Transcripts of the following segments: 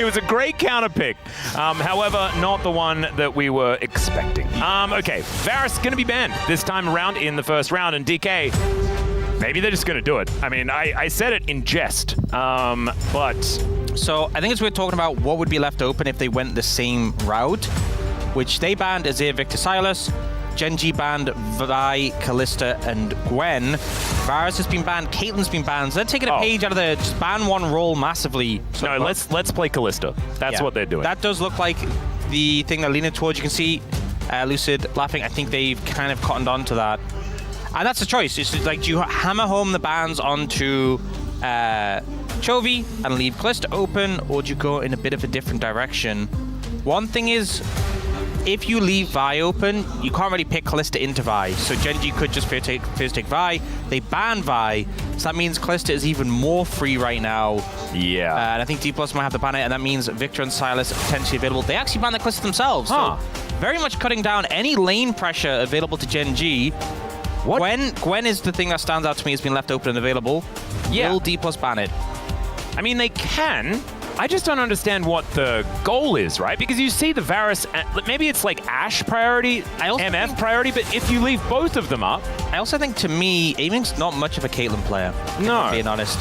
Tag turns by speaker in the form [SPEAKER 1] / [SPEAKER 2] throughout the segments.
[SPEAKER 1] It was a great counter pick. However, not the one that we were expecting. Okay, Varus going to be banned this time around in the first round, and DK, maybe they're just going to do it. I mean, I said it in jest, but...
[SPEAKER 2] So I think as we're talking about what would be left open if they went the same route, which they banned Azir, Victor, Sylas. GENG banned Vi, Kalista, and Gwen. Varus has been banned. Caitlyn's been banned. So they're taking a page out of the just ban one role massively. So
[SPEAKER 1] no, let's play Kalista. That's what they're doing.
[SPEAKER 2] That does look like the thing they're leaning towards. You can see Lucid laughing. I think they've kind of cottoned on to that. And that's the choice. It's like, do you hammer home the bans onto Chovy and leave Kalista open, or do you go in a bit of a different direction? One thing is, if you leave Vi open, you can't really pick Kalista into Vi. So GENG could just first take Vi. They ban Vi, so that means Kalista is even more free right now.
[SPEAKER 1] Yeah.
[SPEAKER 2] And I think DPLUS might have to ban it, and that means Victor and Sylas are potentially available. They actually ban the Kalista themselves, so very much cutting down any lane pressure available to GENG. What? Gwen is the thing that stands out to me as being left open and available.
[SPEAKER 1] Yeah.
[SPEAKER 2] Will DPLUS ban it?
[SPEAKER 1] I mean, they can. I just don't understand what the goal is, right? Because you see the Varus, maybe it's like Ashe priority, MF priority, but if you leave both of them up...
[SPEAKER 2] I also think, to me, Aiming's not much of a Caitlyn player,
[SPEAKER 1] no.
[SPEAKER 2] Being honest.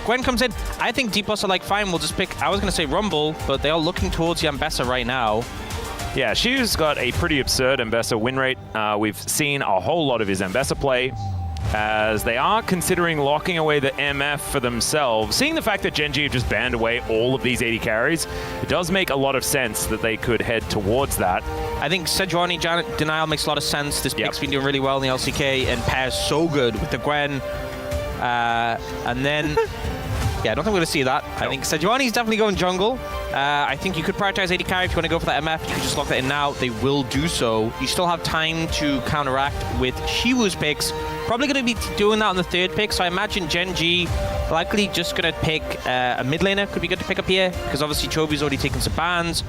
[SPEAKER 2] Gwen comes in. I think DPLUS are like, fine, we'll just pick... I was going to say Rumble, but they are looking towards the Ambessa right now.
[SPEAKER 1] Yeah, Shu's got a pretty absurd Ambessa win rate. We've seen a whole lot of his Ambessa play, as they are considering locking away the MF for themselves. Seeing the fact that GENG have just banned away all of these 80 carries, it does make a lot of sense that they could head towards that.
[SPEAKER 2] I think Sejuani Denial makes a lot of sense. This pick's been doing really well in the LCK and pairs so good with the Gwen. And then... yeah, I don't think we're going to see that. I think Sejuani's definitely going jungle. I think you could prioritize 80 carry if you want to go for that MF. You could just lock that in now. They will do so. You still have time to counteract with Shiwu's picks. Probably going to be doing that on the third pick, so I imagine GENG likely just going to pick a mid laner. Could be good to pick up here, because obviously Chovy's already taken some bans.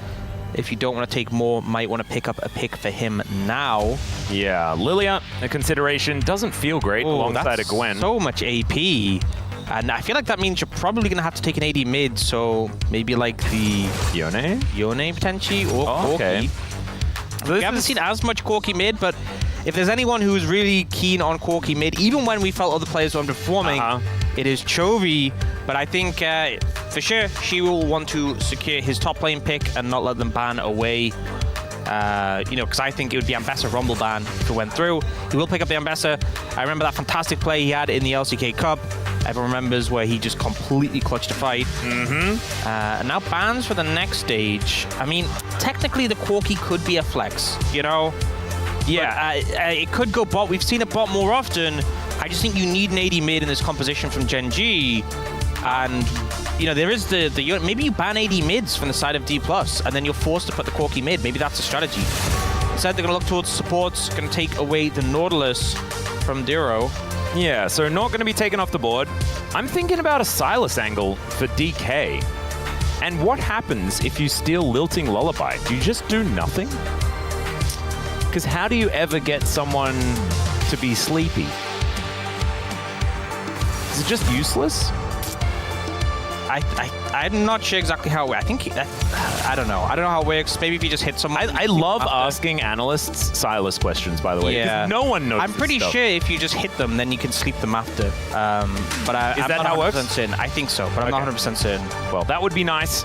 [SPEAKER 2] If you don't want to take more, might want to pick up a pick for him now.
[SPEAKER 1] Yeah, Lilia, a consideration. Doesn't feel great alongside a Gwen.
[SPEAKER 2] So much AP. And I feel like that means you're probably going to have to take an AD mid, so maybe like the... Yone potentially, or Corki.
[SPEAKER 1] Okay.
[SPEAKER 2] So we haven't seen as much Corki mid, but if there's anyone who's really keen on Corki mid, even when we felt other players were underperforming, it is Chovy. But I think for sure she will want to secure his top lane pick and not let them ban away. You know, because I think it would be Ambessa Rumble ban if it went through. He will pick up the Ambessa. I remember that fantastic play he had in the LCK Cup. Everyone remembers where he just completely clutched a fight. And now bans for the next stage. I mean, technically the Corki could be a flex, you know? Yeah, it could go bot. We've seen it bot more often. I just think you need an AD mid in this composition from GENG. And, you know, there is the maybe you ban AD mids from the side of DPLUS, and then you're forced to put the Corki mid. Maybe that's a strategy. Instead, they're going to look towards supports, going to take away the Nautilus from Diro.
[SPEAKER 1] Yeah, so not going to be taken off the board. I'm thinking about a Sylas angle for DK. And what happens if you steal Lilting Lullaby? Do you just do nothing? Because how do you ever get someone to be sleepy? Is it just useless?
[SPEAKER 2] I'm not sure exactly how it works. I think, I don't know. I don't know how it works. Maybe if you just hit someone.
[SPEAKER 1] I love asking analysts Sylas questions, by the way. Yeah. No one knows.
[SPEAKER 2] I'm pretty sure if you just hit them, then you can sleep them after. But I'm not 100% certain. I think so, but I'm not 100% certain.
[SPEAKER 1] Well, that would be nice.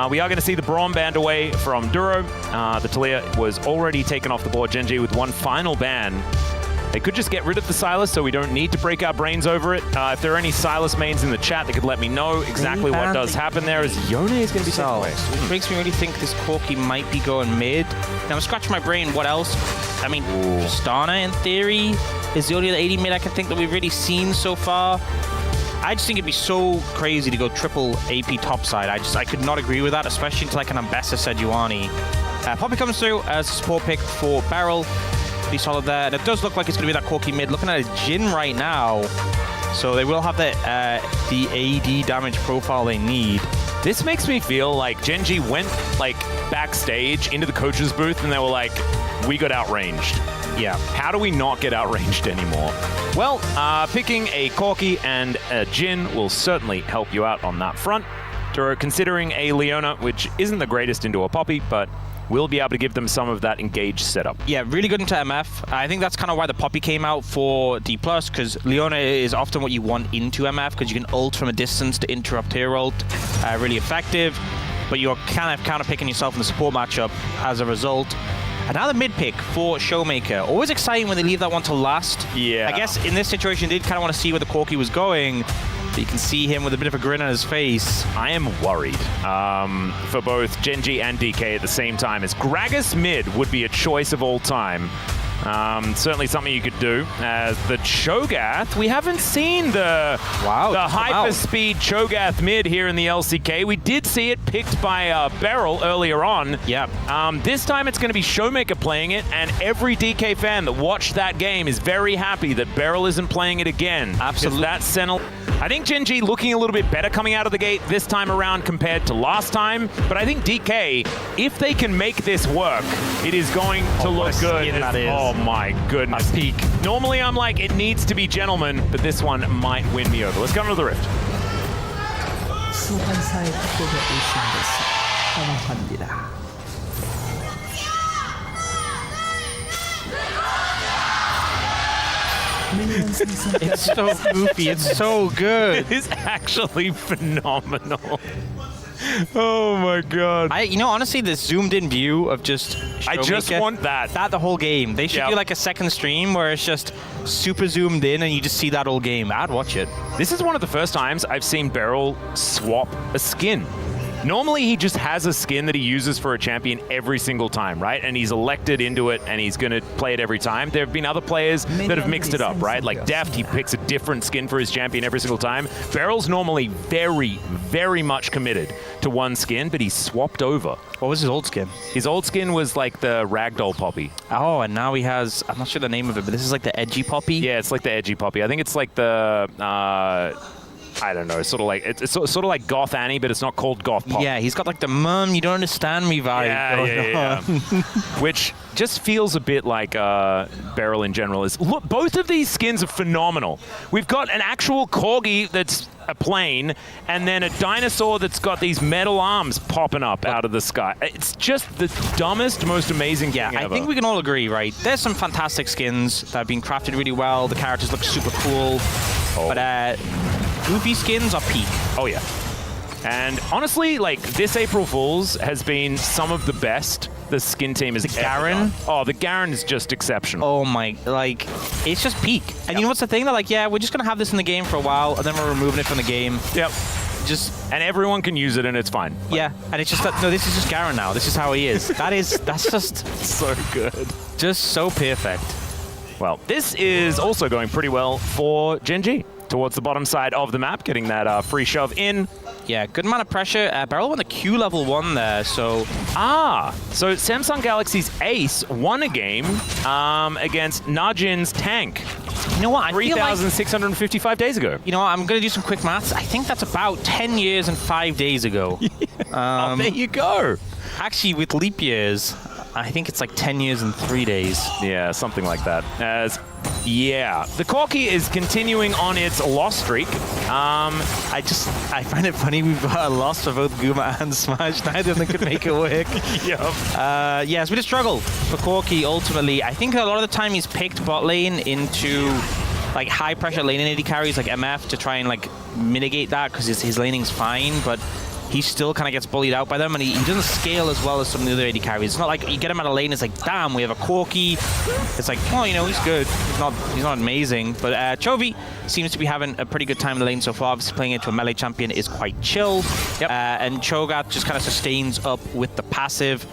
[SPEAKER 1] We are going to see the Braum banned away from Duro. The Talia was already taken off the board. GENG with one final ban. They could just get rid of the Sylas, so we don't need to break our brains over it. If there are any Sylas mains in the chat, they could let me know exactly what does happen there, as Yone is going to be taken away.
[SPEAKER 2] Which makes me really think this Corki might be going mid. Now I'm scratching my brain, what else? I mean, Tristana, in theory, is the only other 80 mid I can think that we've really seen so far. I just think it'd be so crazy to go triple AP topside. I could not agree with that, especially into like an Ambessa Sejuani. Poppy comes through as a support pick for Beryl. Pretty solid there, and it does look like it's going to be that Corki mid. Looking at a Jhin right now, so they will have the AD damage profile they need.
[SPEAKER 1] This makes me feel like GENG went like backstage into the coach's booth and they were like, we got outranged. Yeah, how do we not get outranged anymore? Well, picking a Corki and a Jhin will certainly help you out on that front. Duro considering a Leona, which isn't the greatest into a Poppy, but will be able to give them some of that engaged setup.
[SPEAKER 2] Yeah, really good into MF. I think that's kind of why the Poppy came out for DPLUS, because Leona is often what you want into MF, because you can ult from a distance to interrupt her ult. Really effective, but you're kind of counter-picking yourself in the support matchup as a result. Another mid pick for SHOWMAKER. Always exciting when they leave that one to last.
[SPEAKER 1] Yeah.
[SPEAKER 2] I guess in this situation, they did kind of want to see where the Corki was going. But you can see him with a bit of a grin on his face.
[SPEAKER 1] I am worried for both GENG and DK at the same time, as Gragas mid would be a choice of all time. Certainly something you could do. As the CHO'GATH, we haven't seen the hyper-speed CHO'GATH mid here in the LCK. We did see it picked by Beryl earlier on.
[SPEAKER 2] Yeah.
[SPEAKER 1] This time it's going to be SHOWMAKER playing it, and every DK fan that watched that game is very happy that Beryl isn't playing it again.
[SPEAKER 2] Absolutely.
[SPEAKER 1] That Sentinel. I think GENG looking a little bit better coming out of the gate this time around compared to last time, but I think DK, if they can make this work, it is going to look good.
[SPEAKER 2] That is.
[SPEAKER 1] Oh my goodness.
[SPEAKER 2] A peak.
[SPEAKER 1] Normally I'm like, it needs to be gentlemen, but this one might win me over. Let's go into the Rift.
[SPEAKER 3] 소환사의 협곡에 오신 것을 환영합니다.
[SPEAKER 2] It's so goofy. It's so good.
[SPEAKER 1] It is actually phenomenal. Oh my god.
[SPEAKER 2] Honestly, this zoomed-in view of just SHOWMAKER,
[SPEAKER 1] I just want that.
[SPEAKER 2] That the whole game. They should do like a second stream where it's just super zoomed in and you just see that whole game. I'd watch it.
[SPEAKER 1] This is one of the first times I've seen Beryl swap a skin. Normally, he just has a skin that he uses for a champion every single time, right? And he's elected into it, and he's going to play it every time. There have been other players that have mixed it up, right? Like Deft, he picks a different skin for his champion every single time. Beryl's normally very, very much committed to one skin, but he's swapped over.
[SPEAKER 2] What was his old skin?
[SPEAKER 1] His old skin was like the Ragdoll Poppy.
[SPEAKER 2] Oh, and now he has, I'm not sure the name of it, but this is like the edgy Poppy?
[SPEAKER 1] Yeah, it's like the edgy Poppy. I think it's like the... I don't know, sort of like it's sort of like Goth Annie, but it's not called Goth Pop.
[SPEAKER 2] Yeah, he's got like the mum, you don't understand me vibe.
[SPEAKER 1] Yeah. Which just feels a bit like Beryl in general. Look, both of these skins are phenomenal. We've got an actual corgi that's a plane, and then a dinosaur that's got these metal arms popping up out of the sky. It's just the dumbest, most amazing thing ever.
[SPEAKER 2] I think we can all agree, right? There's some fantastic skins that have been crafted really well. The characters look super cool, but goofy skins are peak.
[SPEAKER 1] Oh yeah. And honestly, like, this April Fool's has been some of the best the skin team has ever done. Oh, the Garen is just exceptional.
[SPEAKER 2] Oh my, like, it's just peak. And you know what's the thing? They're like, yeah, we're just gonna have this in the game for a while, and then we're removing it from the game.
[SPEAKER 1] Yep. And everyone can use it, and it's fine.
[SPEAKER 2] Yeah, and it's just that, no, this is just Garen now. This is how he is. That's just
[SPEAKER 1] so good.
[SPEAKER 2] Just so perfect.
[SPEAKER 1] Well, this is also going pretty well for GENG. Towards the bottom side of the map, getting that free shove in.
[SPEAKER 2] Yeah, good amount of pressure. Beryl won the Q level 1 there, so...
[SPEAKER 1] So Samsung Galaxy's Ace won a game against Najin's Tank.
[SPEAKER 2] You know what?
[SPEAKER 1] 3,655 days ago.
[SPEAKER 2] You know what? I'm going to do some quick maths. I think that's about 10 years and 5 days ago.
[SPEAKER 1] Oh, there you go.
[SPEAKER 2] Actually, with leap years, I think it's like 10 years and 3 days.
[SPEAKER 1] Yeah, something like that. Yeah, the Corki is continuing on its loss streak.
[SPEAKER 2] I find it funny we've got a loss for both Guma and Smash. Neither of them could make it work.
[SPEAKER 1] Yep.
[SPEAKER 2] Yes, we just struggle for Corki ultimately. I think a lot of the time he's picked bot lane into like high pressure laning AD carries like MF to try and like mitigate that because his laning's fine, but he still kind of gets bullied out by them, and he doesn't scale as well as some of the other AD carries. It's not like you get him out of lane, it's like, damn, we have a Corki. It's like, well, you know, he's good. He's not amazing. But Chovy seems to be having a pretty good time in the lane so far. Obviously, playing into a melee champion is quite chill.
[SPEAKER 1] Yep.
[SPEAKER 2] And CHO'GATH just kind of sustains up with the passive.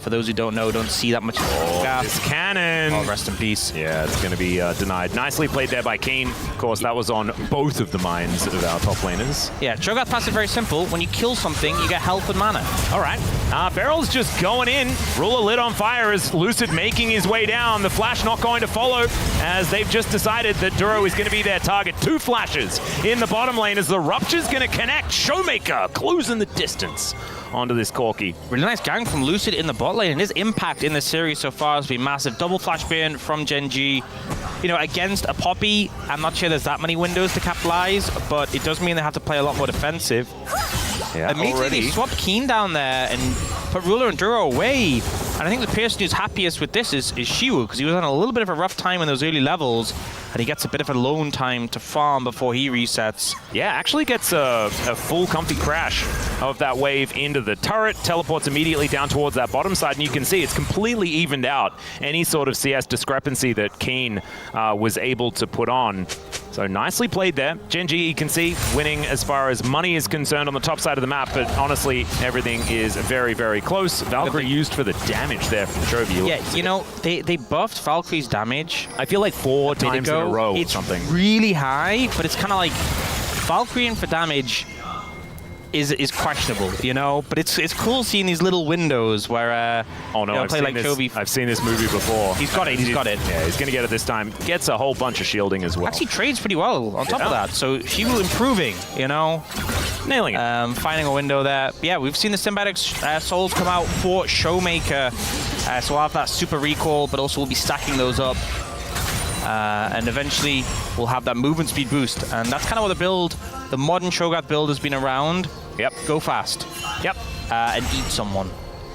[SPEAKER 2] For those who don't know, don't see that much.
[SPEAKER 1] This cannon.
[SPEAKER 2] Oh, rest in peace.
[SPEAKER 1] Yeah, it's going to be denied. Nicely played there by Keen. Of course, that was on both of the minds of our top laners.
[SPEAKER 2] Yeah, CHO'GATH passive very simple. When you kill something, you get health and mana.
[SPEAKER 1] All right. Beryl's just going in. Ruler lit on fire as Lucid making his way down. The flash not going to follow as they've just decided that Duro is going to be their target. 2 flashes in the bottom lane as the Rupture's going to connect. SHOWMAKER closing the distance onto this Corki.
[SPEAKER 2] Really nice gang from Lucid in the bot lane, and his impact in this series so far has been massive. Double flash burn from GENG. You know, against a Poppy, I'm not sure there's that many windows to capitalize, but it does mean they have to play a lot more defensive.
[SPEAKER 1] Yeah,
[SPEAKER 2] immediately they swapped Keen down there and put Ruler and Duro away. And I think the person who's happiest with this is Shiwu, because he was on a little bit of a rough time in those early levels, and he gets a bit of alone time to farm before he resets.
[SPEAKER 1] Yeah, actually gets a full comfy crash of that wave into the turret, teleports immediately down towards that bottom side, and you can see it's completely evened out any sort of CS discrepancy that Keen was able to put on. So nicely played there. GENG, you can see, winning as far as money is concerned on the top side of the map, but honestly, everything is very, very close. Valkyrie used for the damage there from Chovy.
[SPEAKER 2] Yeah, you know, they buffed Valkyrie's damage.
[SPEAKER 1] I feel like 4 times in a row or something.
[SPEAKER 2] It's really high, but it's kind of like Valkyrie for damage is questionable, you know? But it's cool seeing these little windows where
[SPEAKER 1] oh no, I've seen this movie before.
[SPEAKER 2] He's got it, he's got it.
[SPEAKER 1] Yeah, he's gonna get it this time. Gets a whole bunch of shielding as well.
[SPEAKER 2] Actually trades pretty well on top of that. So Shiwu improving, you know?
[SPEAKER 1] Nailing it.
[SPEAKER 2] Finding a window there. Yeah, we've seen the Symbiotic Souls come out for Showmaker. So we'll have that super recall, but also we'll be stacking those up. And eventually we'll have that movement speed boost. And that's kind of what the build, the modern Cho'GATH build has been around.
[SPEAKER 1] Yep.
[SPEAKER 2] Go fast.
[SPEAKER 1] Yep.
[SPEAKER 2] And eat someone.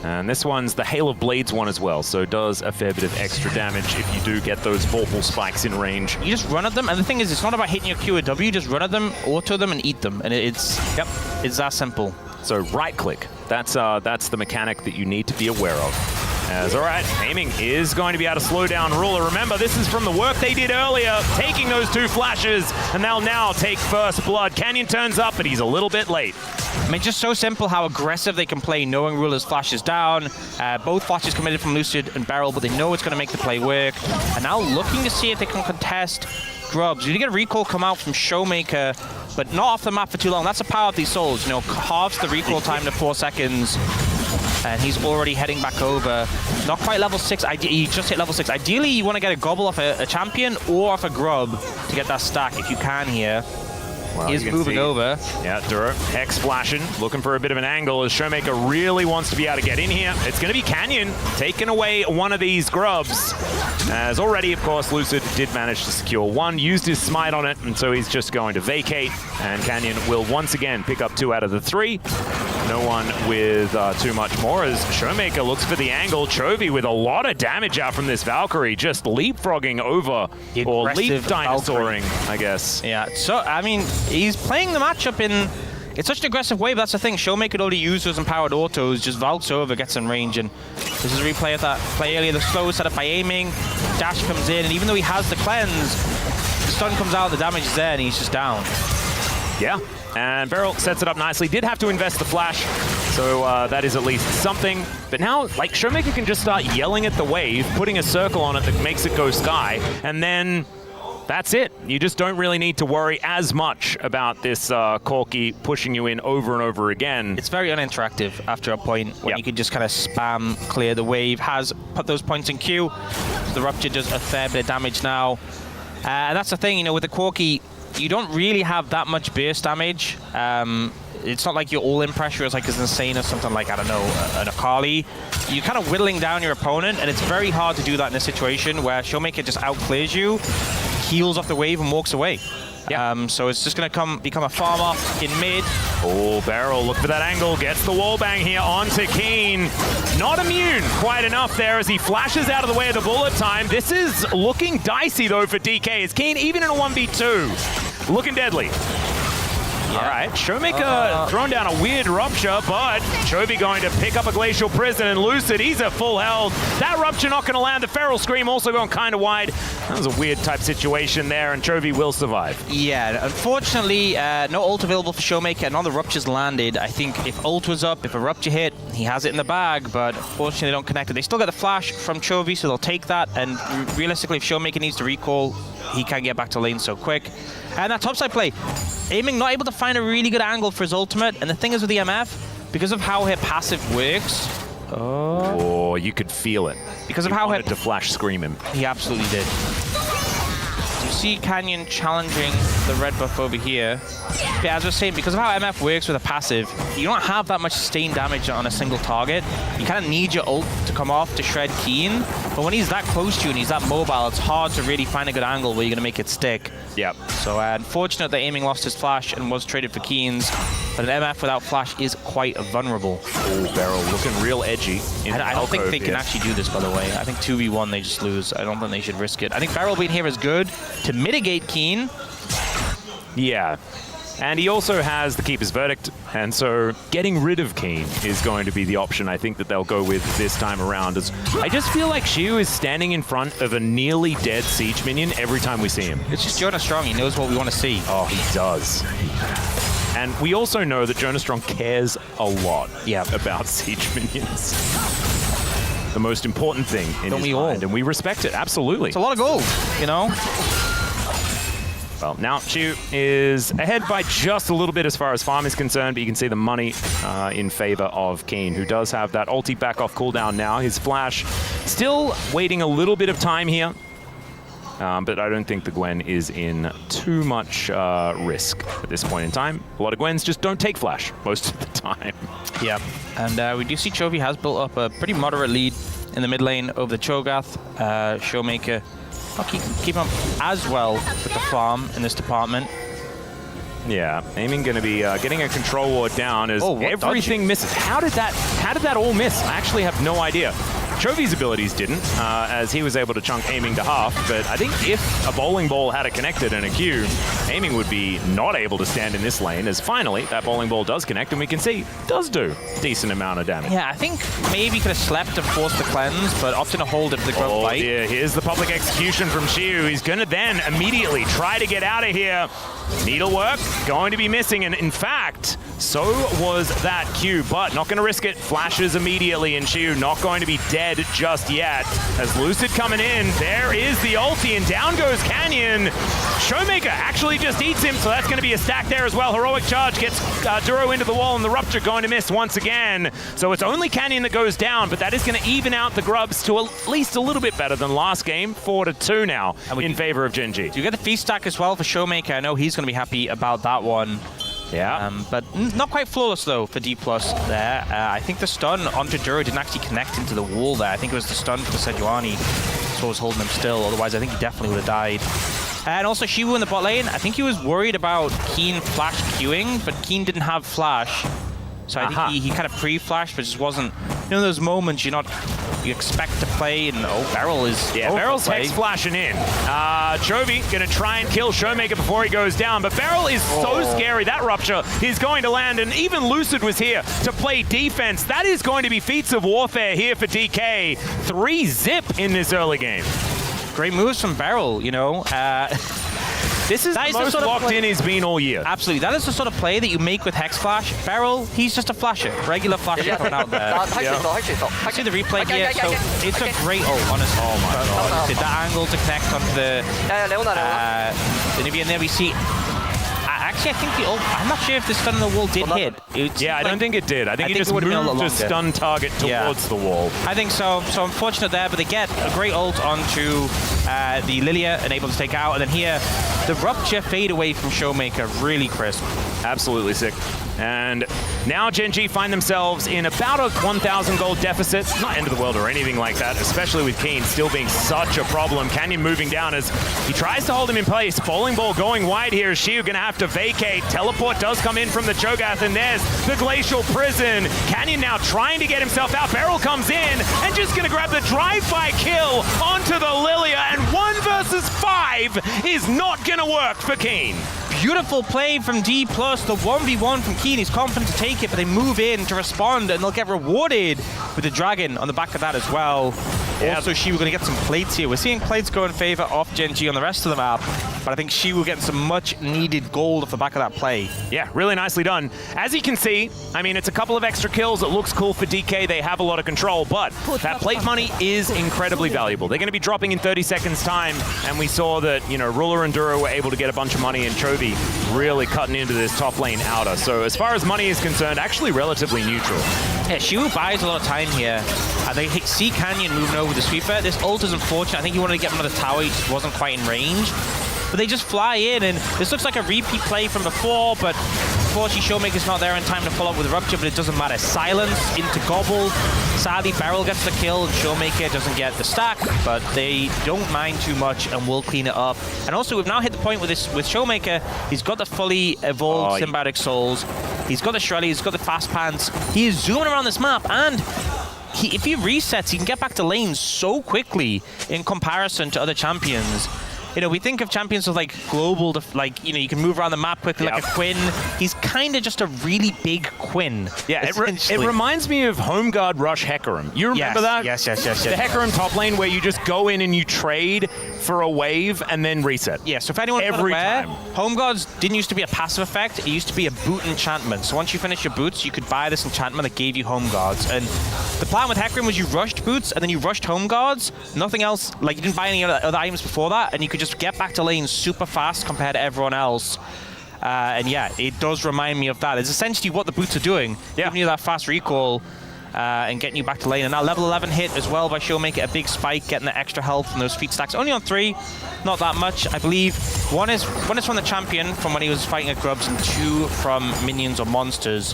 [SPEAKER 1] And this one's the Hail of Blades one as well, so it does a fair bit of extra damage if you do get those Vorpal spikes in range.
[SPEAKER 2] You just run at them, and the thing is, it's not about hitting your Q or W, just run at them, auto them, and eat them. And it's that simple.
[SPEAKER 1] So right click, that's the mechanic that you need to be aware of. As all right, aiming is going to be able to slow down Ruler. Remember, this is from the work they did earlier, taking those 2 flashes, and they'll now take first blood. Canyon turns up, but he's a little bit late.
[SPEAKER 2] I mean, just so simple how aggressive they can play, knowing Ruler's flash is down. Both flashes committed from Lucid and Beryl, but they know it's going to make the play work. And now looking to see if they can contest Grubs. You get a recall come out from Showmaker, but not off the map for too long. That's the power of these souls, you know, halves the recall time to 4 seconds. And he's already heading back over. Not quite level 6. He just hit level 6. Ideally, you want to get a gobble off a champion or off a grub to get that stack if you can here. Well, he's moving over.
[SPEAKER 1] Yeah, Duro, Hex flashing, looking for a bit of an angle as Showmaker really wants to be able to get in here. It's going to be Canyon taking away one of these grubs. As already, of course, Lucid did manage to secure one, used his smite on it, and so he's just going to vacate. And Canyon will once again pick up 2 out of the 3. No one with too much more as Showmaker looks for the angle. Chovy with a lot of damage out from this Valkyrie, just leapfrogging over, or leap dinosauring, I guess.
[SPEAKER 2] Yeah, so, I mean, he's playing the matchup in... It's such an aggressive wave, that's the thing. Showmaker could already use those empowered autos, just vaults over, gets in range, and this is a replay of that play earlier. The slow set up by aiming, dash comes in, and even though he has the cleanse, the stun comes out, the damage is there, and he's just down.
[SPEAKER 1] Yeah. And Beryl sets it up nicely. Did have to invest the flash, so that is at least something. But now, like, Showmaker can just start yelling at the wave, putting a circle on it that makes it go sky, and then that's it. You just don't really need to worry as much about this Corki pushing you in over and over again.
[SPEAKER 2] It's very uninteractive after a point when you can just kind of spam clear the wave. Has put those points in queue. The Rupture does a fair bit of damage now. And that's the thing, you know, with the Corki, you don't really have that much burst damage. It's not like your all-in pressure is like as insane as something like, I don't know, an Akali. You're kind of whittling down your opponent, and it's very hard to do that in a situation where Showmaker just out-clears you, heals off the wave, and walks away. Yeah. So it's just going to become a farm off in mid.
[SPEAKER 1] Oh, Beryl, look for that angle. Gets the wall bang here onto Keen. Not immune quite enough there as he flashes out of the way of the bullet time. This is looking dicey, though, for DK. Is Keen even in a 1v2? Looking deadly. Yeah. All right, Showmaker throwing down a weird Rupture, but Chovy going to pick up a Glacial Prison, and Lucid, he's at full health. That Rupture not going to land. The Feral Scream also going kind of wide. That was a weird type situation there, and Chovy will survive.
[SPEAKER 2] Yeah, unfortunately, no ult available for Showmaker, and all the Ruptures landed. I think if ult was up, if a Rupture hit, he has it in the bag, but unfortunately they don't connect it. They still get the flash from Chovy, so they'll take that, and realistically, if Showmaker needs to recall, he can't get back to lane so quick. And that topside play, aiming not able to find a really good angle for his ultimate. And the thing is with the MF, because of how her passive works,
[SPEAKER 1] oh, you could feel it.
[SPEAKER 2] Because of how
[SPEAKER 1] wanted to flash scream him.
[SPEAKER 2] He absolutely did. You see Canyon challenging the red buff over here. But as I was saying, because of how MF works with a passive, you don't have that much sustained damage on a single target. You kind of need your ult to come off to shred Keen. But when he's that close to you and he's that mobile, it's hard to really find a good angle where you're going to make it stick.
[SPEAKER 1] Yep.
[SPEAKER 2] So unfortunate that aiming lost his flash and was traded for Keen's. But an MF without flash is quite vulnerable.
[SPEAKER 1] Oh, Beryl looking real edgy.
[SPEAKER 2] I don't think they can actually do this, by the way. I think 2v1 they just lose. I don't think they should risk it. I think Beryl being here is good to mitigate Keen.
[SPEAKER 1] Yeah. And he also has the Keeper's Verdict, and so getting rid of Keen is going to be the option I think that they'll go with this time around. As I just feel like Shiu is standing in front of a nearly dead Siege minion every time we see him.
[SPEAKER 2] It's just Jonah Strong. He knows what we want to see.
[SPEAKER 1] Oh, he does. And we also know that Jonah Strong cares a lot about Siege minions. The most important thing in his mind, and we respect it, absolutely.
[SPEAKER 2] It's a lot of gold, you know?
[SPEAKER 1] Well, now Shiu is ahead by just a little bit as far as farm is concerned, but you can see the money in favor of Keen, who does have that ulti back off cooldown now. His flash still waiting a little bit of time here, but I don't think the Gwen is in too much risk at this point in time. A lot of Gwens just don't take flash most of the time.
[SPEAKER 2] Yeah, and we do see Chovy has built up a pretty moderate lead in the mid lane over the Cho'GATH. Showmaker not keep up as well with the farm in this department.
[SPEAKER 1] Yeah, Aiming going to be getting a control ward down as everything misses. How did that all miss? I actually have no idea. Chovy's abilities didn't, as he was able to chunk Aiming to half, but I think if a bowling ball had it connected and a Q, Aiming would be not able to stand in this lane, as finally that bowling ball does connect, and we can see does do a decent amount of damage.
[SPEAKER 2] Yeah, I think maybe he could have slept and forced the cleanse, but opted to hold it for the grub fight.
[SPEAKER 1] Yeah, here's the public execution from Shiu. He's going to then immediately try to get out of here. Needlework going to be missing, and in fact, so was that Q, but not going to risk it. Flashes immediately, and Shiu not going to be dead just yet. As Lucid coming in, there is the ulti, and down goes Canyon. Showmaker actually just eats him, so that's going to be a stack there as well. Heroic Charge gets Duro into the wall, and the Rupture going to miss once again. So it's only Canyon that goes down, but that is going to even out the grubs to at least a little bit better than last game. 4-2 now in favor of GENG.
[SPEAKER 2] You get the feast stack as well for Showmaker. I know he's going to be happy about that one.
[SPEAKER 1] Yeah.
[SPEAKER 2] But not quite flawless, though, for DPLUS there. I think the stun onto Duro didn't actually connect into the wall there. I think it was the stun for the Sejuani. So it was holding him still. Otherwise, I think he definitely would have died. And also, Shiwu in the bot lane. I think he was worried about Keen flash queuing, but Keen didn't have flash. So I think he kind of pre-flashed, but just wasn't... You know those moments you expect to play, and Beryl is...
[SPEAKER 1] Yeah, Beryl's hex flashing in. Chovy gonna try and kill Showmaker before he goes down, but Beryl is so scary. That Rupture is going to land, and even Lucid was here to play defense. That is going to be feats of warfare here for DK. 3-zip in this early game.
[SPEAKER 2] Great moves from Beryl, you know.
[SPEAKER 1] This is the most locked in he's been all year.
[SPEAKER 2] Absolutely. That is the sort of play that you make with Hex Flash. Beryl, he's just a flasher. Regular flasher coming out there. See the replay here. So it's a great ult, honestly.
[SPEAKER 1] Oh my god.
[SPEAKER 2] Did that angle to connect onto the Nibia, and there we see... Actually, I think the ult... I'm not sure if the stun on the wall did hit.
[SPEAKER 1] Yeah, I don't think it did. I think it just moved to stun target towards the wall.
[SPEAKER 2] I think so. So unfortunate there, but they get a great ult onto the Lilia and able to take out. And then here, the Rupture fade away from Showmaker. Really crisp.
[SPEAKER 1] Absolutely sick. And now GENG find themselves in about a 1,000 gold deficit. Not end of the world or anything like that, especially with Keen still being such a problem. Canyon moving down as he tries to hold him in place. Bowling ball going wide here. Shiu gonna have to vacate. Teleport does come in from the Cho'GATH, and there's the Glacial Prison. Canyon now trying to get himself out. Beryl comes in and just gonna grab the drive-by kill onto the Lilia, and 1 versus 5 is not gonna work for Keen.
[SPEAKER 2] Beautiful play from DPLUS. The 1v1 from Keen. He's confident to take it, but they move in to respond, and they'll get rewarded with the Dragon on the back of that as well. Yeah. Also, Shiwu going to get some plates here. We're seeing plates go in favor of GENG on the rest of the map, but I think Shiwu getting some much-needed gold off the back of that play.
[SPEAKER 1] Yeah, really nicely done. As you can see, I mean, it's a couple of extra kills. It looks cool for DK. They have a lot of control, but that plate money is incredibly valuable. They're going to be dropping in 30 seconds time, and we saw that, you know, Ruler and Duro were able to get a bunch of money, and Chovy really cutting into this top lane outer. So as far as money is concerned, actually relatively neutral.
[SPEAKER 2] Yeah, Shiwu buys a lot of time here. They see Canyon moving over the sweeper. This ult is unfortunate. I think he wanted to get him on the tower. He just wasn't quite in range. But they just fly in, and this looks like a repeat play from before, but unfortunately Showmaker's not there in time to follow up with Rupture, but it doesn't matter. Silence into Gobble. Sadly, Beryl gets the kill, and Showmaker doesn't get the stack, but they don't mind too much and will clean it up. And also, we've now hit the point with Showmaker. He's got the fully evolved Symbiotic Souls. He's got the Shrelly, he's got the fast pants. He is zooming around this map, and if he resets, he can get back to lane so quickly in comparison to other champions. You know, we think of champions with like global, like, you know, you can move around the map quickly like a Quinn. He's kind of just a really big Quinn.
[SPEAKER 1] Yeah, it reminds me of Home Guard Rush Hecarim. You remember that?
[SPEAKER 2] Yes. The
[SPEAKER 1] Hecarim top lane where you just go in and you trade for a wave and then reset.
[SPEAKER 2] Yeah, so if anyone's not aware, Home Guards didn't used to be a passive effect. It used to be a boot enchantment. So once you finish your boots, you could buy this enchantment that gave you Home Guards. And the plan with Hecarim was you rushed boots and then you rushed Home Guards. Nothing else, like you didn't buy any other items before that, and you could just get back to lane super fast compared to everyone else. And yeah, it does remind me of that. It's essentially what the boots are doing, giving you that fast recall and getting you back to lane. And that level 11 hit as well by SHOWMAKER, a big spike, getting the extra health and those feat stacks. Only on 3, not that much. I believe one is from the champion from when he was fighting at Grubs, and 2 from minions or monsters.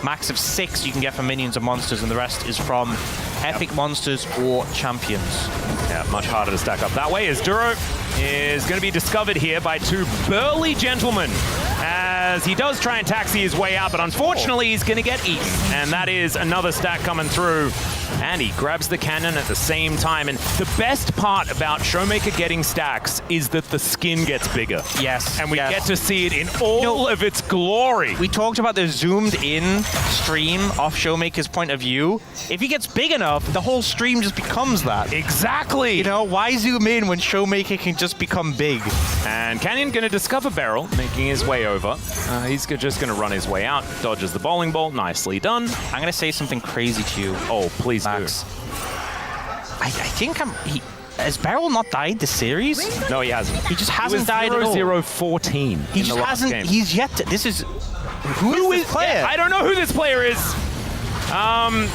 [SPEAKER 2] Max of 6 you can get from minions or monsters, and the rest is from epic monsters or champions.
[SPEAKER 1] Yeah, much harder to stack up that way, as Duro is going to be discovered here by 2 burly gentlemen, as he does try and taxi his way out, but unfortunately he's going to get eaten, and that is another stack coming through. And he grabs the cannon at the same time. And the best part about SHOWMAKER getting stacks is that the skin gets bigger.
[SPEAKER 2] Yes.
[SPEAKER 1] And we get to see it in all of its glory.
[SPEAKER 2] We talked about the zoomed in stream off SHOWMAKER's point of view. If he gets big enough, the whole stream just becomes that.
[SPEAKER 1] Exactly.
[SPEAKER 2] You know, why zoom in when SHOWMAKER can just become big?
[SPEAKER 1] And Canyon going to discover Beryl, making his way over. He's just going to run his way out. Dodges the bowling ball. Nicely done.
[SPEAKER 2] I'm going to say something crazy to you.
[SPEAKER 1] Oh, please
[SPEAKER 2] Max. I think has Beryl not died this series?
[SPEAKER 1] No, he hasn't.
[SPEAKER 2] He just hasn't died at all.
[SPEAKER 1] 0-0-14.
[SPEAKER 2] He just hasn't. He's yet to, this is who is this player?
[SPEAKER 1] Yeah, I don't know who this player is.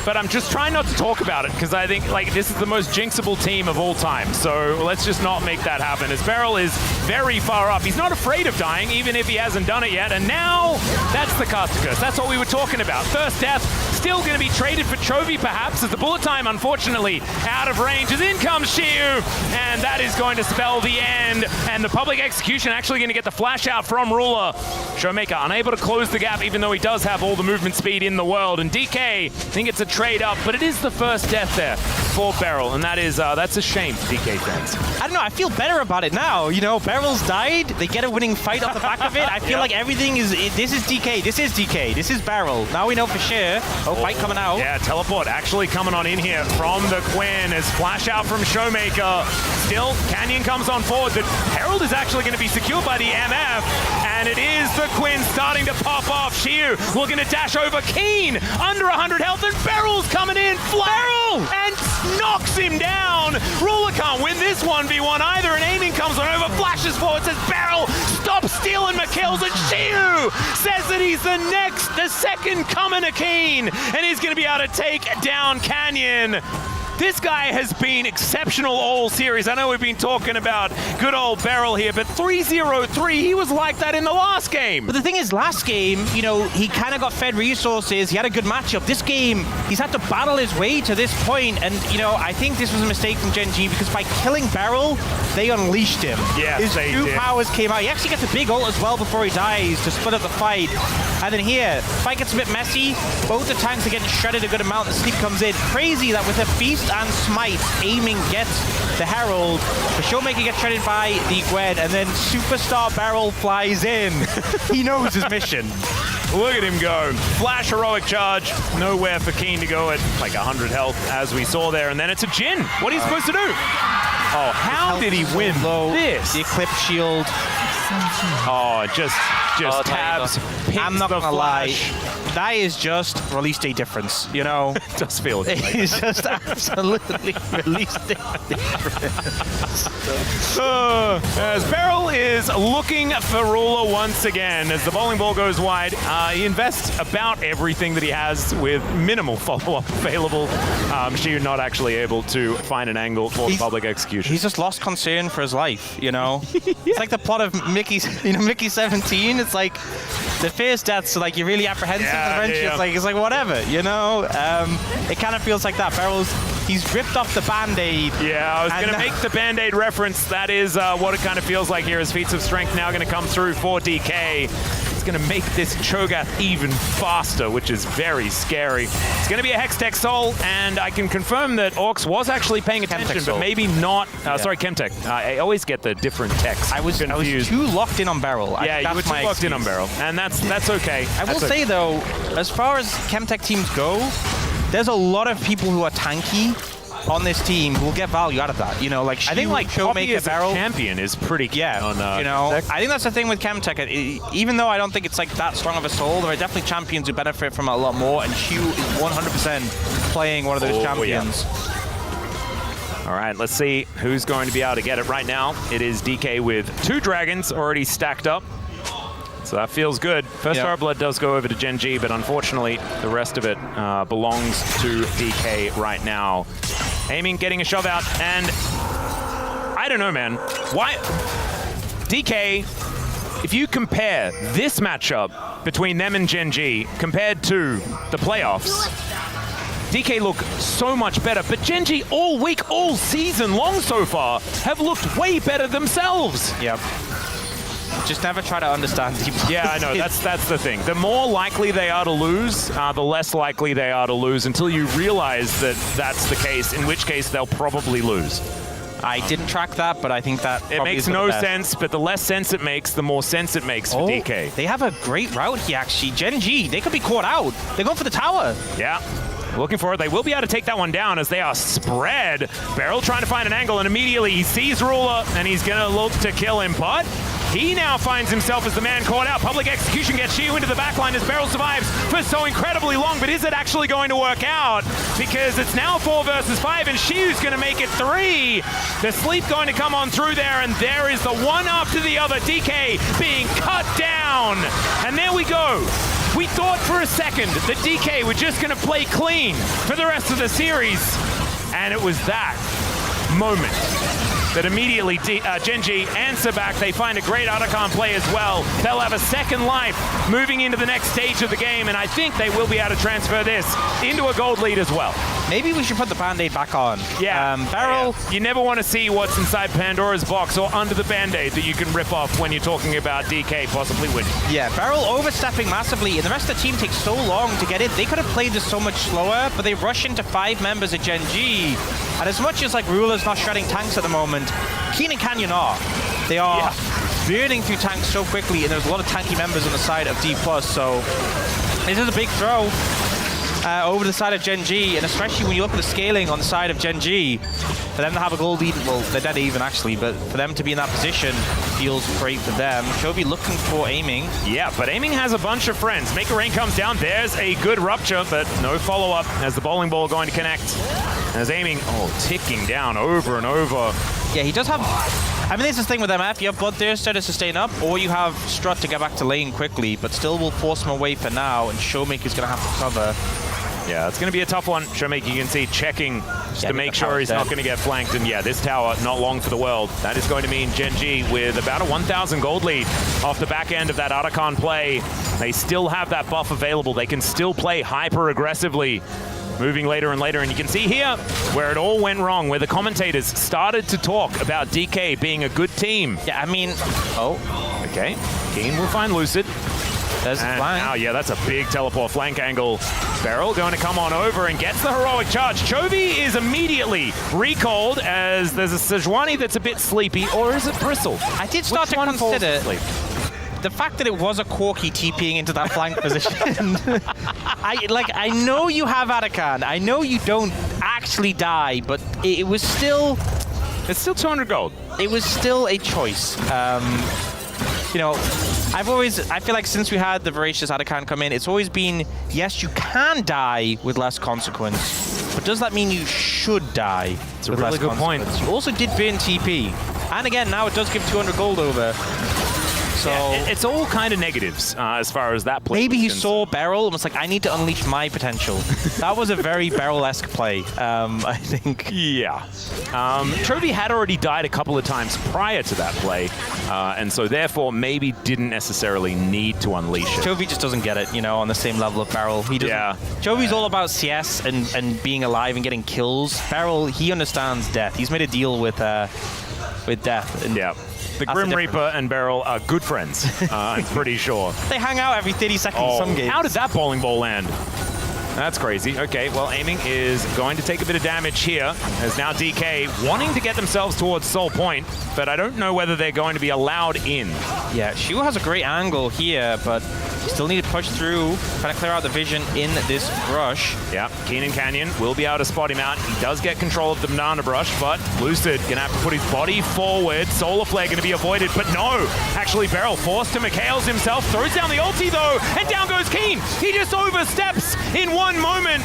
[SPEAKER 1] But I'm just trying not to talk about it because I think like this is the most jinxable team of all time. So let's just not make that happen, as Beryl is very far up. He's not afraid of dying, even if he hasn't done it yet. And now that's the caster curse. That's what we were talking about. First death, still going to be traded for Chovy perhaps, as the bullet time unfortunately out of range. As in comes Shiu, and that is going to spell the end. And the public execution actually going to get the flash out from Ruler. SHOWMAKER unable to close the gap, even though he does have all the movement speed in the world. And DK, I think it's a trade up, but it is the first death there for Beryl, and that is that's a shame, DK fans.
[SPEAKER 2] I don't know, I feel better about it now. You know, Beryl's died, they get a winning fight off the back of it. I feel like everything is, this is DK, this is Beryl. Now we know for sure. Oh, fight coming out.
[SPEAKER 1] Yeah, teleport actually coming on in here from the Quinn, as flash out from SHOWMAKER. Still, Canyon comes on forward. The Herald is actually going to be secured by the MF, and it is the Quinn starting to pop off. Shiu looking to dash over Keen, under 100 health, and Beryl's coming in, Beryl, and knocks him down. Ruler can't win this 1v1 either, and aiming comes on over, flashes forward, says Beryl, stop stealing my kills, and Shiu says that he's the second coming of Keen, and he's going to be able to take down Canyon. This guy has been exceptional all series. I know we've been talking about good old Beryl here, but 3-0-3, he was like that in the last game.
[SPEAKER 2] But the thing is, last game, you know, he kind of got fed resources. He had a good matchup. This game, he's had to battle his way to this point, and, you know, I think this was a mistake from GENG, because by killing Beryl, they unleashed him.
[SPEAKER 1] Yeah,
[SPEAKER 2] his two powers came out. He actually gets a big ult as well before he dies to split up the fight. And then here, fight gets a bit messy. Both the tanks are getting shredded a good amount. The sleep comes in. Crazy that with a feast and smite, aiming gets the Herald. The SHOWMAKER gets shredded by the Gwen, and then Superstar Beryl flies in. He knows his mission.
[SPEAKER 1] Look at him go. Flash heroic charge. Nowhere for Keen to go at like 100 health, as we saw there. And then it's a Jin. What are you supposed to do? Oh, how did he win this?
[SPEAKER 2] The Eclipse Shield.
[SPEAKER 1] Oh, just tabs.
[SPEAKER 2] I'm not gonna lie. That is just release day difference, you know?
[SPEAKER 1] It does feel like
[SPEAKER 2] it's just absolutely release day difference.
[SPEAKER 1] As Beryl is looking for Ruler once again, as the bowling ball goes wide, he invests about everything that he has with minimal follow-up available. Shiu not actually able to find an angle for public execution.
[SPEAKER 2] He's just lost concern for his life, you know? It's like the plot of Mickey 17. It's like the first deaths are like you're really apprehensive, and eventually it's like whatever, you know? It kind of feels like that. He's ripped off the Band-Aid.
[SPEAKER 1] Yeah, I was going to make the Band-Aid reference. That is what it kind of feels like here, as feats of strength now going to come through for DK. It's going to make this Cho'GATH even faster, which is very scary. It's going to be a Hextech Soul, and I can confirm that Orcs was actually paying attention, but maybe not. Sorry, Chemtech. I always get the different techs.
[SPEAKER 2] I was too locked in on Barrel.
[SPEAKER 1] Yeah, you were too locked in on Barrel, and that's okay.
[SPEAKER 2] I will say, though, as far as Chemtech teams go, there's a lot of people who are tanky on this team who will get value out of that. You know, like
[SPEAKER 1] I think like
[SPEAKER 2] SHOWMAKER, Barrel
[SPEAKER 1] champion is pretty key on
[SPEAKER 2] you know, I think that's the thing with Chemtech. Even though I don't think it's like that strong of a soul, there are definitely champions who benefit from it a lot more, and Shu is 100% playing one of those champions.
[SPEAKER 1] Yeah. All right, let's see who's going to be able to get it right now. It is DK with 2 dragons already stacked up. So that feels good. First Star Blood does go over to GENG, but unfortunately, the rest of it belongs to DK right now. Aiming, getting a shove out, and I don't know, man. Why? DK, if you compare this matchup between them and GENG compared to the playoffs, DK look so much better, but GENG all week, all season long so far have looked way better themselves.
[SPEAKER 2] Yep. Just never try to understand DPLUS.
[SPEAKER 1] Yeah, I know. That's the thing. The more likely they are to lose, the less likely they are to lose until you realize that that's the case, in which case they'll probably lose.
[SPEAKER 2] I didn't track that, but I think that
[SPEAKER 1] it makes no sense, but the less sense it makes, the more sense it makes for DK.
[SPEAKER 2] They have a great route here, actually. GENG, they could be caught out. They're going for the tower.
[SPEAKER 1] Yeah. Looking for it. They will be able to take that one down as they are spread. Beryl trying to find an angle, and immediately he sees Ruler, and he's going to look to kill him, but he now finds himself as the man caught out. Public execution gets Shiu into the backline as Beryl survives for so incredibly long, but is it actually going to work out? Because it's now 4 versus 5, and Shiu's going to make it 3. The sleep going to come on through there, and there is the one after the other. DK being cut down, and there we go. We thought for a second that DK were just going to play clean for the rest of the series, and it was that moment that immediately GENG answer back. They find a great Otacon play as well. They'll have a second life moving into the next stage of the game, and I think they will be able to transfer this into a gold lead as well.
[SPEAKER 2] Maybe we should put the Band-Aid back on.
[SPEAKER 1] Yeah.
[SPEAKER 2] Barrel.
[SPEAKER 1] Yeah. You never want to see what's inside Pandora's box or under the Band-Aid that you can rip off when you're talking about DK possibly winning.
[SPEAKER 2] Yeah, Barrel overstepping massively, and the rest of the team takes so long to get in. They could have played this so much slower, but they rush into 5 members of GENG. And as much as like Ruler's not shredding tanks at the moment, Keen and Canyon are. They are burning through tanks so quickly, and there's a lot of tanky members on the side of DPLUS, so this is a big throw over the side of GENG, and especially when you look at the scaling on the side of GENG, for them to have a gold lead, well, they're dead even actually, but for them to be in that position feels great for them. Chovy looking for Aiming.
[SPEAKER 1] Yeah, but Aiming has a bunch of friends. Maker Rain comes down, there's a good rupture, but no follow-up as the bowling ball going to connect. As Aiming, ticking down over and over.
[SPEAKER 2] Yeah, he does have... I mean, this is the thing with MF. You have Bloodthirster to sustain up, or you have Strut to get back to lane quickly, but still will force him away for now, and SHOWMAKER's going to have to cover.
[SPEAKER 1] Yeah, it's going to be a tough one. SHOWMAKER, you can see, checking just to make sure he's not going to get flanked. And yeah, this tower, not long for the world. That is going to mean GENG with about a 1,000 gold lead off the back end of that Otacon play. They still have that buff available. They can still play hyper-aggressively, moving later and later. And you can see here where it all went wrong, where the commentators started to talk about DK being a good team.
[SPEAKER 2] Yeah, I mean...
[SPEAKER 1] Okay. Keen will find Lucid.
[SPEAKER 2] There's the flank.
[SPEAKER 1] Oh, yeah, that's a big teleport flank angle. Beryl going to come on over and gets the heroic charge. Chovy is immediately recalled as there's a Sejuani that's a bit sleepy, or is it Bristle?
[SPEAKER 2] I did start to consider the fact that it was a Corki TPing into that flank position. I know you have Otacon. I know you don't actually die, but it was still...
[SPEAKER 1] It's still 200 gold.
[SPEAKER 2] It was still a choice. You know, I feel like since we had the Voracious Otacon come in, it's always been, yes, you can die with less consequence, but does that mean you should die
[SPEAKER 1] with less consequence? It's a really good point.
[SPEAKER 2] You also did burn TP. And again, now it does give 200 gold over. So
[SPEAKER 1] yeah, it's all kind of negatives as far as that play.
[SPEAKER 2] Maybe he saw Beryl and was like, I need to unleash my potential. That was a very Beryl-esque play, I think.
[SPEAKER 1] Yeah. Chovy had already died a couple of times prior to that play, and so therefore maybe didn't necessarily need to unleash it.
[SPEAKER 2] Chovy just doesn't get it, you know, on the same level of Beryl. He doesn't. Yeah. Chovy's all about CS and being alive and getting kills. Beryl, he understands death. He's made a deal with death. And
[SPEAKER 1] yeah. The Grim Reaper and Beryl are good friends, I'm pretty sure.
[SPEAKER 2] They hang out every 30 seconds some games.
[SPEAKER 1] How did that bowling ball land? That's crazy. Okay, well, aiming is going to take a bit of damage here, as now DK wanting to get themselves towards Soul Point, but I don't know whether they're going to be allowed in.
[SPEAKER 2] Yeah, Shu has a great angle here, but you still need to push through, trying to clear out the vision in this brush.
[SPEAKER 1] Yeah, Keenan Canyon will be able to spot him out. He does get control of the banana brush, but Lucid gonna have to put his body forward. Solar Flare gonna be avoided, but no! Actually, Beryl forced to McHale's himself, throws down the ulti though, and down goes Keen! He just oversteps in one moment!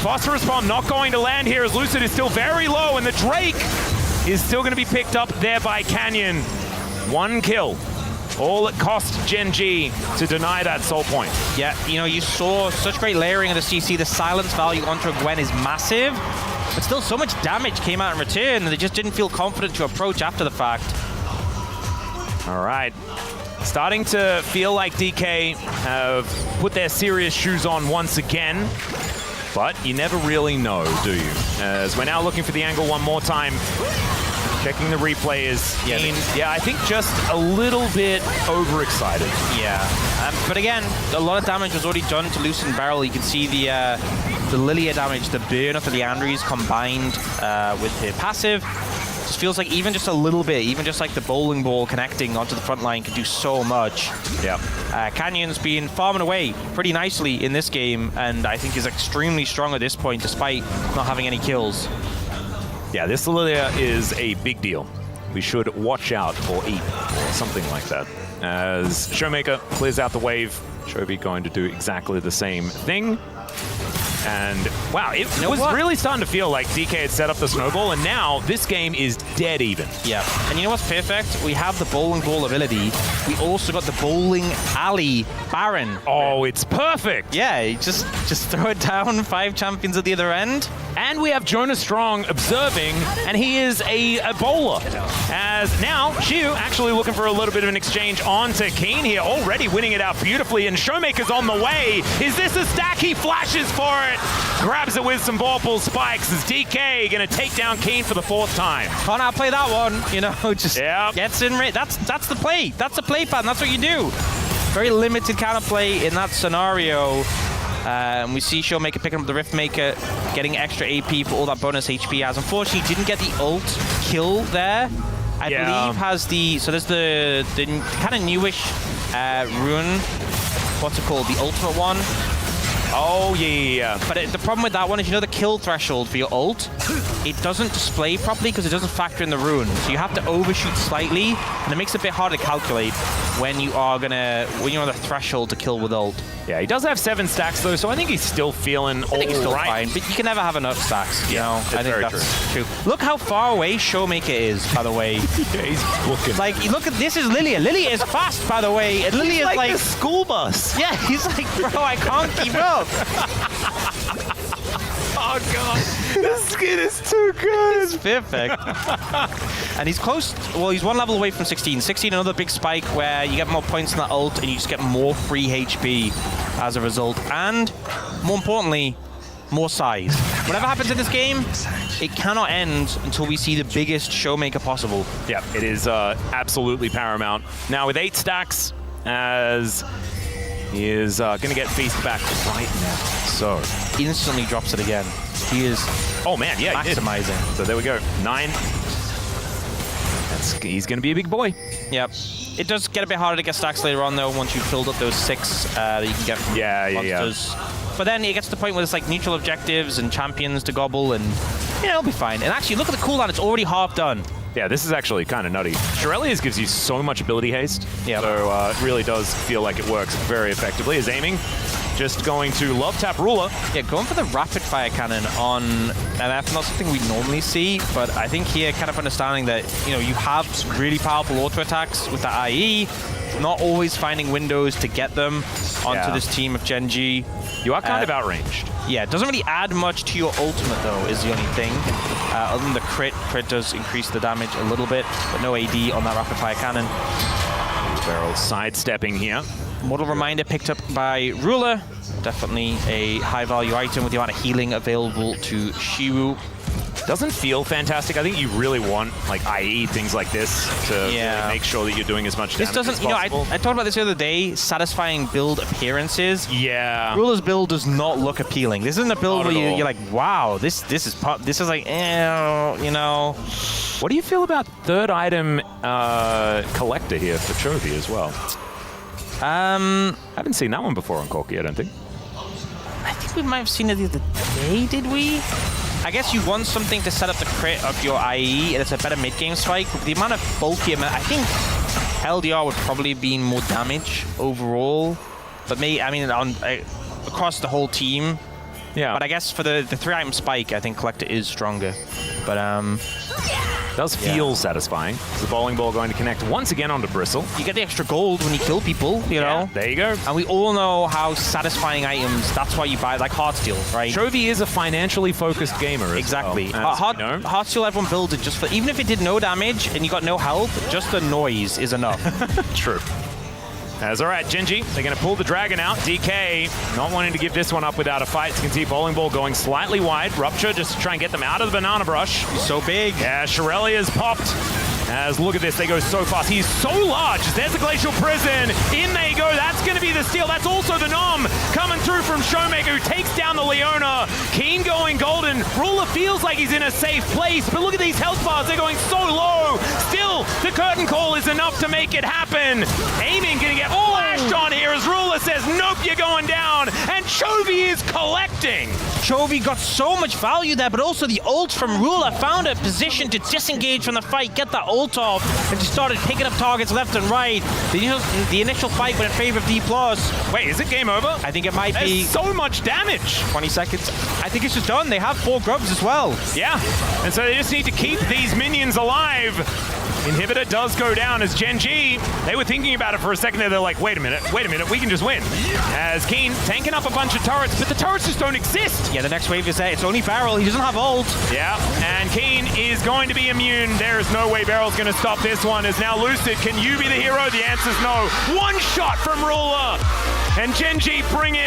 [SPEAKER 1] Phosphorus Bomb not going to land here as Lucid is still very low, and the Drake is still gonna be picked up there by Canyon. One kill. All it cost GENG to deny that Soul Point.
[SPEAKER 2] Yeah, you know, you saw such great layering of the CC. The silence value onto a Gwen is massive, but still so much damage came out in return, and they just didn't feel confident to approach after the fact.
[SPEAKER 1] All right. Starting to feel like DK have put their serious shoes on once again, but you never really know, do you? As we're now looking for the angle one more time. Checking the replay is Keen. Yeah, I think just a little bit overexcited.
[SPEAKER 2] Yeah, but again, a lot of damage was already done to Lucid and Beryl. You can see the Lilia damage, the burn of the Leandries combined with her passive. Just feels like even just a little bit, even just like the bowling ball connecting onto the front line can do so much.
[SPEAKER 1] Yeah.
[SPEAKER 2] Canyon's been farming away pretty nicely in this game, and I think is extremely strong at this point despite not having any kills.
[SPEAKER 1] Yeah, this Lilia is a big deal. We should watch out for Eep or something like that. As Showmaker clears out the wave, Chovy going to do exactly the same thing. And wow, it was really starting to feel like DK had set up the snowball, and now this game is dead even.
[SPEAKER 2] Yeah, and you know what's perfect? We have the bowling ball ability. We also got the bowling alley Baron.
[SPEAKER 1] Oh, it's perfect.
[SPEAKER 2] Yeah, you just throw it down, 5 champions at the other end.
[SPEAKER 1] And we have Jonas Strong observing, and he is a bowler. As now, Xiu actually looking for a little bit of an exchange onto Keen here, already winning it out beautifully, and Showmaker's on the way. Is this a stack? He flashes for it. Grabs it with some ball spikes as DK gonna take down Keen for the 4th time.
[SPEAKER 2] Can't outplay that one, you know, just gets in range. That's the play. That's the play pattern. That's what you do. Very limited counterplay in that scenario. And we see Showmaker picking up the Riftmaker, getting extra AP for all that bonus HP he has. Unfortunately, didn't get the ult kill there. I believe has the, so there's the kind of newish rune, what's it called, the ultimate one.
[SPEAKER 1] Oh, yeah.
[SPEAKER 2] But the problem with that one is, you know, the kill threshold for your ult, it doesn't display properly because it doesn't factor in the rune. So you have to overshoot slightly, and it makes it a bit hard to calculate when you're on the threshold to kill with ult.
[SPEAKER 1] Yeah, he does have 7 stacks though, so I think he's still feeling all right.
[SPEAKER 2] Fine, but you can never have enough stacks, you know? I think that's
[SPEAKER 1] true.
[SPEAKER 2] Look how far away Showmaker is, by the way.
[SPEAKER 1] Yeah, he's looking.
[SPEAKER 2] Like, you look at, this is Lilia. Lilia is fast, by the way. And Lilia is like
[SPEAKER 1] the school bus.
[SPEAKER 2] Yeah, he's like, bro, I can't keep up.
[SPEAKER 1] Oh god, this skin is too good.
[SPEAKER 2] It's perfect. And he's close, well, he's 1 level away from 16. 16, another big spike where you get more points in that ult and you just get more free HP as a result. And more importantly, more size. Whatever happens in this game, it cannot end until we see the biggest Showmaker possible.
[SPEAKER 1] Yeah, it is absolutely paramount. Now with 8 stacks, as he is going to get Feast back right now. So
[SPEAKER 2] instantly drops it again. He is maximizing.
[SPEAKER 1] So there we go. 9. He's going to be a big boy.
[SPEAKER 2] Yep. It does get a bit harder to get stacks later on, though, once you've filled up those 6 that you can get from monsters. But then it gets to the point where it's like neutral objectives and champions to gobble, and it'll be fine. And actually, look at the cooldown. It's already half done.
[SPEAKER 1] Yeah, this is actually kind of nutty. Shurelya's gives you so much ability haste, so it really does feel like it works very effectively. His aiming, just going to love tap ruler. Yeah,
[SPEAKER 2] going for the rapid fire cannon on MF, not something we normally see, but I think here kind of understanding that, you know, you have really powerful auto attacks with the IE, not always finding windows to get them onto this team of GENG.
[SPEAKER 1] You are kind of outranged.
[SPEAKER 2] Yeah, it doesn't really add much to your ultimate, though, is the only thing. Other than the crit does increase the damage a little bit, but no AD on that rapid fire cannon.
[SPEAKER 1] Beryl sidestepping here.
[SPEAKER 2] Mortal Reminder picked up by Ruler. Definitely a high-value item with the amount of healing available to Shiwu.
[SPEAKER 1] doesn't feel fantastic. I think you really want like IE, things like this to really make sure that you're doing as much damage as possible.
[SPEAKER 2] I talked about this the other day, satisfying build appearances.
[SPEAKER 1] Yeah.
[SPEAKER 2] Ruler's build does not look appealing. This isn't a build where you're like, wow, this is like, you know.
[SPEAKER 1] What do you feel about third item collector here for Chovy as well? Haven't seen that one before on Corki, I don't think.
[SPEAKER 2] I think we might have seen it the other day, did we? I guess you want something to set up the crit of your IE, and it's a better mid-game spike. The amount of bulky, I think LDR would probably be more damage overall. But across the whole team.
[SPEAKER 1] Yeah.
[SPEAKER 2] But I guess for the 3-item spike, I think Collector is stronger. But
[SPEAKER 1] does feel satisfying. The bowling ball going to connect once again onto Bristle.
[SPEAKER 2] You get the extra gold when you kill people, you know?
[SPEAKER 1] There you go.
[SPEAKER 2] And we all know how satisfying items, that's why you buy, like Heartsteel, right?
[SPEAKER 1] Chovy is a financially focused gamer
[SPEAKER 2] Exactly.
[SPEAKER 1] Well,
[SPEAKER 2] Heartsteel, everyone builds it just for, even if it did no damage and you got no health, just the noise is enough.
[SPEAKER 1] True. As all right, GENG, they're going to pull the Dragon out. DK not wanting to give this one up without a fight. You can see Bowling Ball going slightly wide. Rupture just to try and get them out of the banana brush.
[SPEAKER 2] He's so big.
[SPEAKER 1] Yeah, Shirelia's popped. As look at this, they go so fast. He's so large. There's the Glacial Prison. In they go. That's going to be the steal. That's also the Nom coming through from SHOWMAKER, who takes down the Leona. Keen going golden. Ruler feels like he's in a safe place, but look at these health bars. They're going so low. Still, the curtain call is enough to make it happen. Aiming going to get all ashed on here as Ruler says, nope, you're going down. And Chovy is collecting.
[SPEAKER 2] Chovy got so much value there, but also the ult from Ruler found a position to disengage from the fight, get that ult off, and just started picking up targets left and right. The initial fight went in favor of DPLUS.
[SPEAKER 1] Wait, is it game over?
[SPEAKER 2] I think it might be.
[SPEAKER 1] There's so much damage.
[SPEAKER 2] 20 seconds. I think it's just done. They have 4 grubs as well.
[SPEAKER 1] Yeah, and so they just need to keep these minions alive. Inhibitor does go down as GENG. They were thinking about it for a second there. They're like, wait a minute, we can just win. As Keen tanking up a bunch of turrets, but the turrets just don't exist.
[SPEAKER 2] Yeah, the next wave is there. It's only Barrel. He doesn't have ult.
[SPEAKER 1] Yeah, and Keen is going to be immune. There is no way Barrel's going to stop this one. As now Lucid, can you be the hero? The answer's no. One shot from Ruler, and GENG bring it.